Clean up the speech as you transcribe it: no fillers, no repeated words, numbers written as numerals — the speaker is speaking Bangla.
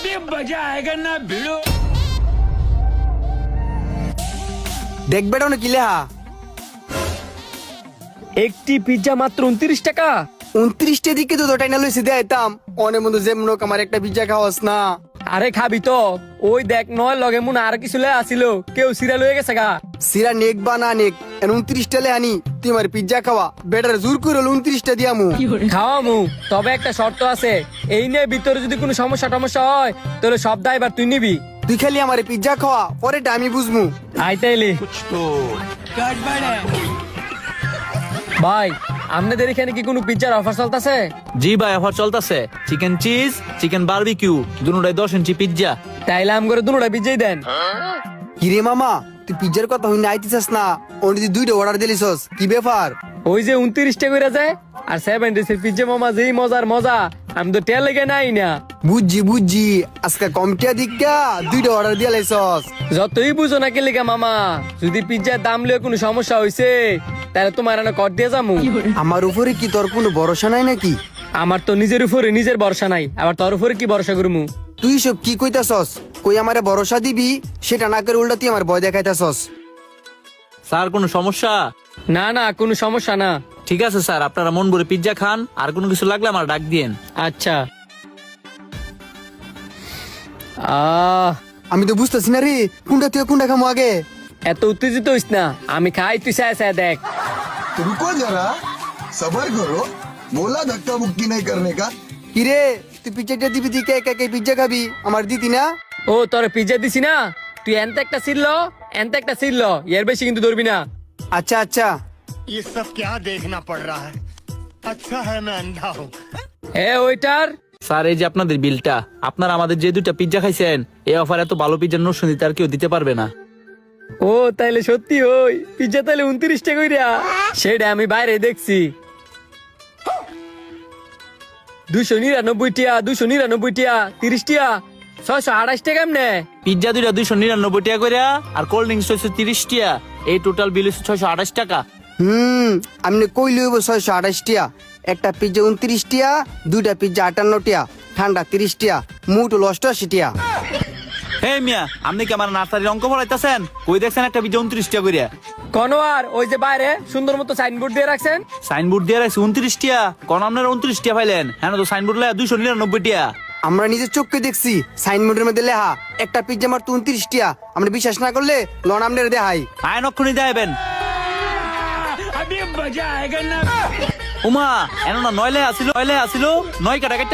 अभी मजा आएगा ना भिड़ो। দেখ বেটা না কি লেহা একটি পিজ্জা মাত্র 29 টাকা। 29 দিকে তো টাইনা লইছি দেখাইতাম অনেক বন্ধু যেমন আমার একটা পিজ্জা খাওয়াস না। আরে খাবি তো, ওই দেখ নয় লগে মুন আর কিছু লয়ে আসিল, কেউ সিরিয়াল হয়ে গেছে গা। সিরা নেক বা না নেক 29 লে আনি তুই আমার পিজ্জা খাওয়া বেটার জোর করে 29 দিয়ামু। খাওয়ামু, তবে একটা শর্ত আছে, এই নিয়ে ভিতরে যদি কোনো সমস্যা টমস্যা হয় তাহলে সব দায়ভার তুই নিবি। তুই খালি আমার পিজ্জা খাওয়া পরেটা আমি বুঝমু। আইতাইলি ভাই, আপনাদের এখানে কি কোনো পিজ্জার অফার চলতেছে? জি ভাই, অফার চলতেছে। চিকেন চিজ, চিকেন বারবিকিউ দুটোটাই 10 ইঞ্চি পিজ্জা। তাইলে আম করে দুটোটা পিজ্জাই দেন। কিরে মামা তুই পিজ্জার কথা হইনা আইতিছাস না, ওন্ডি দুইটা অর্ডার দিলিছস কি ব্যাপার? ওই যে 29 টাকা করে যায় আর 7 ডিসের পিজ্জা মামা যেই মজার মজা, আমি তো টের লেগে নাই না। বুঝছি আজকে কমটিয়া দিকা দুইটা অর্ডার দিয়া লাইছস। যতই বুঝো না কি লেগে মামা, যদি পিজ্জার দাম লিয়ে কোনো সমস্যা হয়েছে তাহলে তোমার এনে কর দিয়ে যামু। আমার উপরে কি তোর কোনো ভরসা নাই নাকি? আমার তো নিজের উপরে নিজের ভরসা নাই, আবার তোর উপরে কি ভরসা করমু? তুই সব কি কইতাছস? কই আমারে ভরসা দিবি সেটা না করে উল্টা তুই আমার ভয় দেখাইতাছস। স্যার কোনো সমস্যা? না না, কোনো সমস্যা না। ঠিক আছে স্যার, আপনারা মন ভরে পিজ্জা খান, আর কোনো কিছু লাগলে আমার ডাক দিয়েন। আচ্ছা। আহ, আমি তো বুঝতেছি না রে কোনটা তুই কোনটা খামো আগে। এত উত্তেজিত হইস না, আমি খাই তুই চায় চায় দেখ। तो रुको जरा, सबर करो। बोला धक्का मुक्की नहीं करने का। কিরে তুই পিজ্জাটা দিবি দিকে একা একা পিজ্জা খাবি আমার দিতি না? ও তোর পিজ্জা দিছি না, তুই এনতে একটা ছিল এনতে একটা ছিল, এর বেশি কিন্তু ধরবি না। আচ্ছা ये सब क्या देखना पड़ रहा है। अच्छा है मैं अंधा हूँ। এ ওইটার স্যার এই যে আপনাদের বিলটা, আপনারা আমাদের যে দুইটা পিজ্জা খাইছেন, এই অফার এত ভালো পিজ্জা নরসিংদীতে আর কেউ দিতে পারবে না। ও তাইলে সত্যি ওই পিজ্জা তাইলে 29 টাকা কইরা, সেটা আমি বাইরে দেখছি। 299 টাকা, 299 টাকা, 30 টাকা, 628 টাকা এমনে। পিজ্জা দুইটা 299 টাকা করে, আর কোল্ড ড্রিঙ্কস হচ্ছে 30 টাকা। এই টোটাল বিল হচ্ছে 628 টাকা। আমি কইলে হইব 628 টিয়া। একটা পিজ্জা 29 টিয়া, দুইটা পিজ্জা 58 টিয়া, ঠান্ডা 30 টিয়া, মোট 88 টিয়া। হে মিয়া, আপনি কি আমার নার্সারির অঙ্ক পড়াইতেছেন? কই দেখছেন একটা পিজ্জা 29 টাকা করে? কনোয়ার ওই যে বাইরে সুন্দর মতো সাইনবোর্ড দিয়ে রাখছেন। সাইনবোর্ড দিয়ে রাখছি 29 টাকা, কোন আপনারা 29 টাকা পাইলেন? হ্যাঁ তো সাইনবোর্ড লাই 299 টাকা। আমরা নিজের চোখে দেখছি সাইনবোর্ডের মধ্যে লেখা একটা পিজ্জা মাত্র 29 টিয়া। আমরা বিশ্বাস না করলে লন আমনের দেখাই। আইন অক্ষণই দেবেন। अभी मजा आएगा ना। উমা এনো না 9 লাই আসিল 9 কাটা কাটা